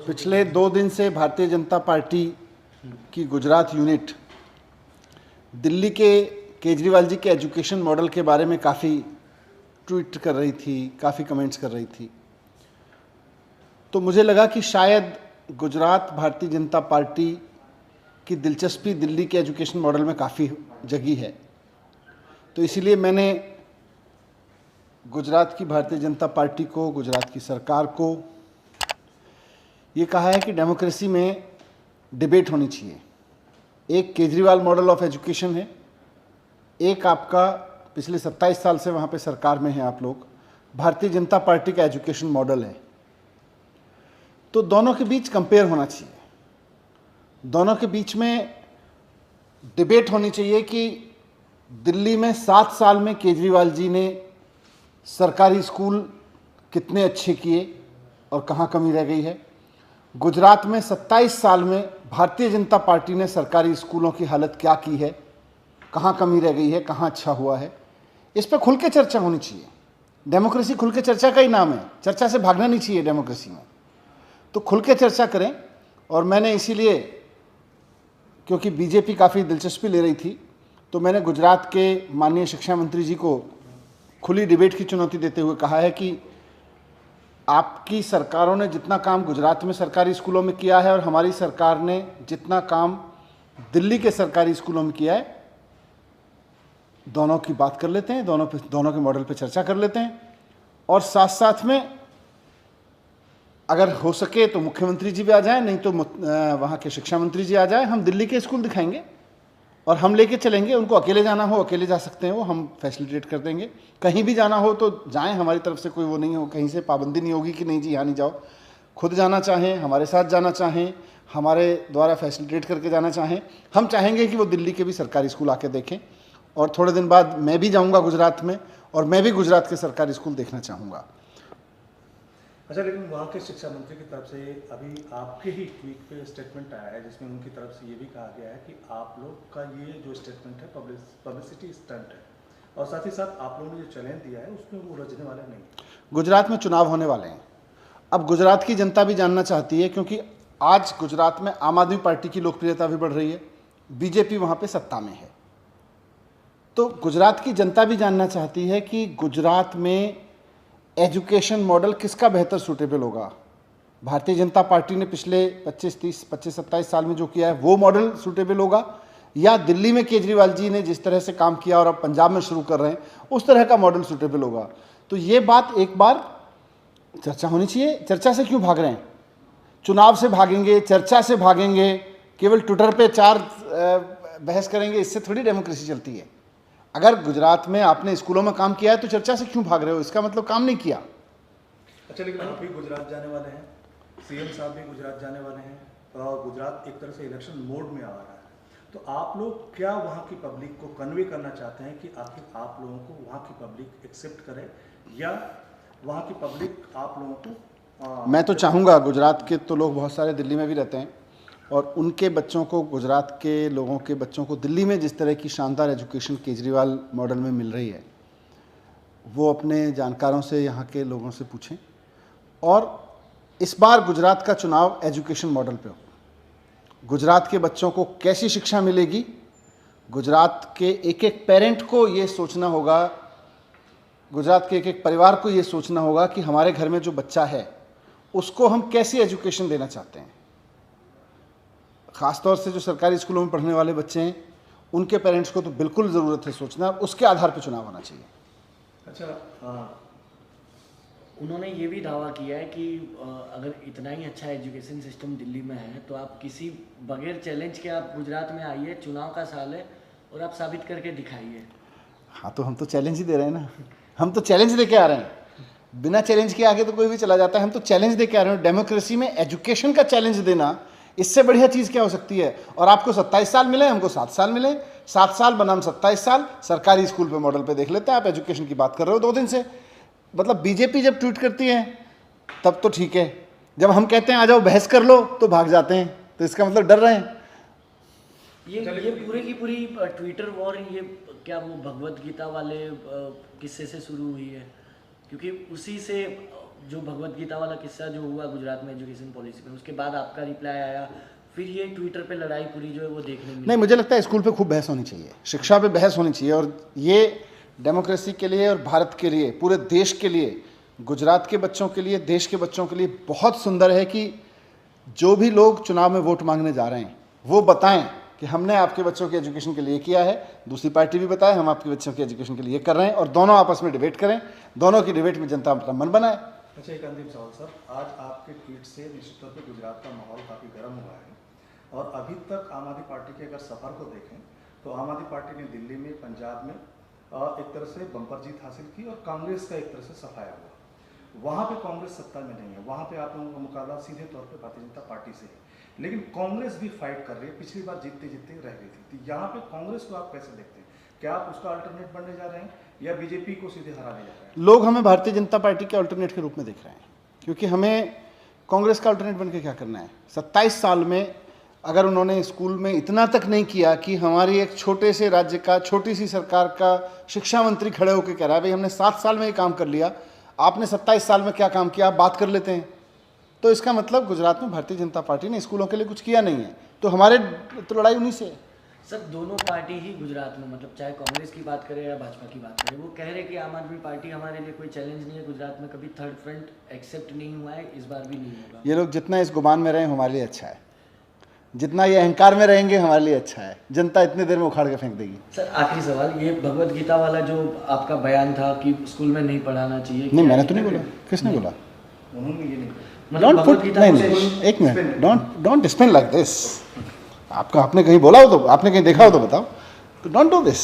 पिछले 2 दिन से भारतीय जनता पार्टी की गुजरात यूनिट दिल्ली के केजरीवाल जी के एजुकेशन मॉडल के बारे में काफ़ी ट्वीट कर रही थी, काफ़ी कमेंट्स कर रही थी। तो मुझे लगा कि शायद गुजरात भारतीय जनता पार्टी की दिलचस्पी दिल्ली के एजुकेशन मॉडल में काफ़ी जगी है। तो इसीलिए मैंने गुजरात की भारतीय जनता पार्टी को, गुजरात की सरकार को ये कहा है कि डेमोक्रेसी में डिबेट होनी चाहिए। एक केजरीवाल मॉडल ऑफ एजुकेशन है, एक आपका पिछले 27 साल से वहाँ पे सरकार में है आप लोग, भारतीय जनता पार्टी का एजुकेशन मॉडल है। तो दोनों के बीच कंपेयर होना चाहिए, दोनों के बीच में डिबेट होनी चाहिए कि दिल्ली में 7 साल में केजरीवाल जी ने सरकारी स्कूल कितने अच्छे किए और कहाँ कमी रह गई है। गुजरात में 27 साल में भारतीय जनता पार्टी ने सरकारी स्कूलों की हालत क्या की है, कहाँ कमी रह गई है, कहाँ अच्छा हुआ है। इस पर खुल के चर्चा होनी चाहिए। डेमोक्रेसी खुल के चर्चा का ही नाम है, चर्चा से भागना नहीं चाहिए डेमोक्रेसी में। तो खुल के चर्चा करें। और मैंने इसीलिए, क्योंकि बीजेपी काफ़ी दिलचस्पी ले रही थी, तो मैंने गुजरात के माननीय शिक्षा मंत्री जी को खुली डिबेट की चुनौती देते हुए कहा है कि आपकी सरकारों ने जितना काम गुजरात में सरकारी स्कूलों में किया है और हमारी सरकार ने जितना काम दिल्ली के सरकारी स्कूलों में किया है, दोनों की बात कर लेते हैं, दोनों के मॉडल पे चर्चा कर लेते हैं। और साथ साथ में अगर हो सके तो मुख्यमंत्री जी भी आ जाएं, नहीं तो वहाँ के शिक्षा मंत्री जी आ जाएं। हम दिल्ली के स्कूल दिखाएंगे और हम लेके चलेंगे। उनको अकेले जाना हो अकेले जा सकते हैं, वो हम फैसिलिटेट कर देंगे। कहीं भी जाना हो तो जाएं, हमारी तरफ से कोई वो नहीं हो, कहीं से पाबंदी नहीं होगी कि नहीं जी यहाँ नहीं जाओ। खुद जाना चाहें, हमारे साथ जाना चाहें, हमारे द्वारा फैसिलिटेट करके जाना चाहें, हम चाहेंगे कि वो दिल्ली के भी सरकारी स्कूल आके देखें। और थोड़े दिन बाद मैं भी जाऊँगा गुजरात में और मैं भी गुजरात के सरकारी स्कूल देखना चाहूँगा। अच्छा, लेकिन वहाँ के शिक्षा मंत्री की तरफ से अभी आपके ही ट्वीट पे स्टेटमेंट आया है जिसमें उनकी तरफ से ये भी कहा गया है कि आप लोग का ये जो स्टेटमेंट है पब्लिसिटी स्टंट है, और साथ ही साथ आप लोगों ने जो चैलेंज दिया है उसमें वो रचने वाले नहीं। गुजरात में चुनाव होने वाले हैं। अब गुजरात की जनता भी जानना चाहती है, क्योंकि आज गुजरात में आम आदमी पार्टी की लोकप्रियता भी बढ़ रही है, बीजेपी वहाँ पे सत्ता में है। तो गुजरात की जनता भी जानना चाहती है कि गुजरात में एजुकेशन मॉडल किसका बेहतर सूटेबल होगा। भारतीय जनता पार्टी ने पिछले 25-27 साल में जो किया है वो मॉडल सूटेबल होगा, या दिल्ली में केजरीवाल जी ने जिस तरह से काम किया और अब पंजाब में शुरू कर रहे हैं उस तरह का मॉडल सूटेबल होगा। तो ये बात एक बार चर्चा होनी चाहिए। चर्चा से क्यों भाग रहे हैं? चुनाव से भागेंगे, चर्चा से भागेंगे, केवल ट्विटर पे 4 बहस करेंगे, इससे थोड़ी डेमोक्रेसी चलती है। अगर गुजरात में आपने स्कूलों में काम किया है तो चर्चा से क्यों भाग रहे हो? इसका मतलब काम नहीं किया। अच्छा, लेकिन आप भी गुजरात जाने वाले हैं, सीएम साहब भी गुजरात जाने वाले हैं और गुजरात एक तरह से इलेक्शन मोड में आ रहा है। तो आप लोग क्या वहाँ की पब्लिक को कन्वे करना चाहते हैं कि आखिर आप लोगों को वहाँ की पब्लिक एक्सेप्ट करे, या वहाँ की पब्लिक आप लोगों को मैं तो चाहूँगा, गुजरात के तो लोग बहुत सारे दिल्ली में भी रहते हैं और उनके बच्चों को, गुजरात के लोगों के बच्चों को दिल्ली में जिस तरह की शानदार एजुकेशन केजरीवाल मॉडल में मिल रही है, वो अपने जानकारों से, यहाँ के लोगों से पूछें। और इस बार गुजरात का चुनाव एजुकेशन मॉडल पे हो। गुजरात के बच्चों को कैसी शिक्षा मिलेगी, गुजरात के एक एक पेरेंट को ये सोचना होगा, गुजरात के एक एक परिवार को ये सोचना होगा कि हमारे घर में जो बच्चा है उसको हम कैसी एजुकेशन देना चाहते हैं। ख़ासतौर से जो सरकारी स्कूलों में पढ़ने वाले बच्चे हैं उनके पेरेंट्स को तो बिल्कुल ज़रूरत है सोचना, उसके आधार पर चुनाव होना चाहिए। अच्छा, उन्होंने ये भी दावा किया है कि अगर इतना ही अच्छा एजुकेशन सिस्टम दिल्ली में है तो आप किसी बगैर चैलेंज के आप गुजरात में आइए, चुनाव का साल है, और आप साबित करके दिखाइए। हाँ, तो हम तो चैलेंज ही दे रहे हैं ना, हम तो चैलेंज दे के आ रहे हैं। बिना चैलेंज के आगे तो कोई भी चला जाता है, हम तो चैलेंज दे के आ रहे हैं। डेमोक्रेसी में एजुकेशन का चैलेंज देना, इससे बढ़िया चीज़ क्या हो सकती है? और आपको 27 साल मिले, हमको 7 साल मिले, 7 साल बनाम 27 साल, सरकारी स्कूल पे मॉडल पे देख लेते हैं। आप एजुकेशन की बात कर रहे हो 2 दिन से। मतलब बीजेपी जब ट्वीट करती है तब तो ठीक है, जब हम कहते हैं आ जाओ बहस कर लो तो भाग जाते हैं। तो इसका मतलब डर रहे हैं। ये पूरी की पूरी ट्विटर वॉर, ये क्या वो भगवत गीता वाले किस्से से शुरू हुई है? क्योंकि उसी से जो भगवत गीता वाला किस्सा जो हुआ गुजरात में एजुकेशन पॉलिसी में, उसके बाद आपका रिप्लाई आया, फिर ये ट्विटर पे लड़ाई पूरी जो है वो देखने मिली। नहीं, मुझे लगता है स्कूल पे खूब बहस होनी चाहिए, शिक्षा पे बहस होनी चाहिए, और ये डेमोक्रेसी के लिए और भारत के लिए, पूरे देश के लिए, गुजरात के बच्चों के लिए, देश के बच्चों के लिए बहुत सुंदर है कि जो भी लोग चुनाव में वोट मांगने जा रहे हैं वो बताएं कि हमने आपके बच्चों के एजुकेशन के लिए किया है, दूसरी पार्टी भी बताए हम आपके बच्चों के एजुकेशन के लिए कर रहे हैं, और दोनों आपस में डिबेट करें, दोनों की डिबेट में जनता अपना मन बनाए। अच्छा, एक अंतिम सवाल सर, आज आपके ट्वीट से निश्चित तौर पर गुजरात का माहौल काफ़ी गर्म हुआ है, और अभी तक आम आदमी पार्टी के अगर सफ़र को देखें तो आम आदमी पार्टी ने दिल्ली में, पंजाब में एक तरह से बम्पर जीत हासिल की, और कांग्रेस का एक तरह से सफाया हुआ। वहाँ पे कांग्रेस सत्ता में नहीं है, वहाँ पे आप लोगों का मुकाबला सीधे तौर पे भारतीय जनता पार्टी से है, लेकिन कांग्रेस भी फाइट कर रही है, पिछली बार जीतते जीतते रह गई थी। तो यहाँ पे कांग्रेस को आप कैसे देखते हैं? क्या आप उसका अल्टरनेट बनने जा रहे हैं या बीजेपी को सीधे हराने जा रहे हैं? लोग हमें भारतीय जनता पार्टी के अल्टरनेट के रूप में देख रहे हैं, क्योंकि हमें कांग्रेस का अल्टरनेट बन के क्या करना है। 27 साल में अगर उन्होंने स्कूल में इतना तक नहीं किया कि हमारी एक छोटे से राज्य का, छोटी सी सरकार का शिक्षा मंत्री खड़े होकर कह रहा है भाई हमने 7 साल में ये काम कर लिया, आपने 27 साल में क्या काम किया, आप बात कर लेते हैं, तो इसका मतलब गुजरात में भारतीय जनता पार्टी ने स्कूलों के लिए कुछ किया नहीं है। तो हमारे तो लड़ाई उन्हीं से है। सर, दोनों पार्टी ही गुजरात में, मतलब चाहे कांग्रेस की बात करें या भाजपा की बात करें, वो कह रहे हैं कि आम आदमी पार्टी हमारे लिए कोई चैलेंज नहीं है, गुजरात में कभी थर्ड फ्रंट एक्सेप्ट नहीं हुआ है, इस बार भी नहीं होगा। ये लोग जितना इस गुमान में रहें हमारे लिए अच्छा है, जितना ये अहंकार में रहेंगे हमारे लिए अच्छा है, जनता इतने देर में उखाड़ के फेंक देगी। सर, आखिरी सवाल, ये भगवत गीता वाला जो आपका बयान था कि स्कूल में नहीं पढ़ाना चाहिए, नहीं, मैंने तो नहीं बोला। किसने बोला? उन्होंने ये नहीं, मतलब डोंट भगवत पुट, गीता नहीं को नहीं, एक minute, don't Spain like this. आपका आपने कहीं बोला हो तो, आपने कहीं देखा हो तो बताओ, डोंट डू दिस।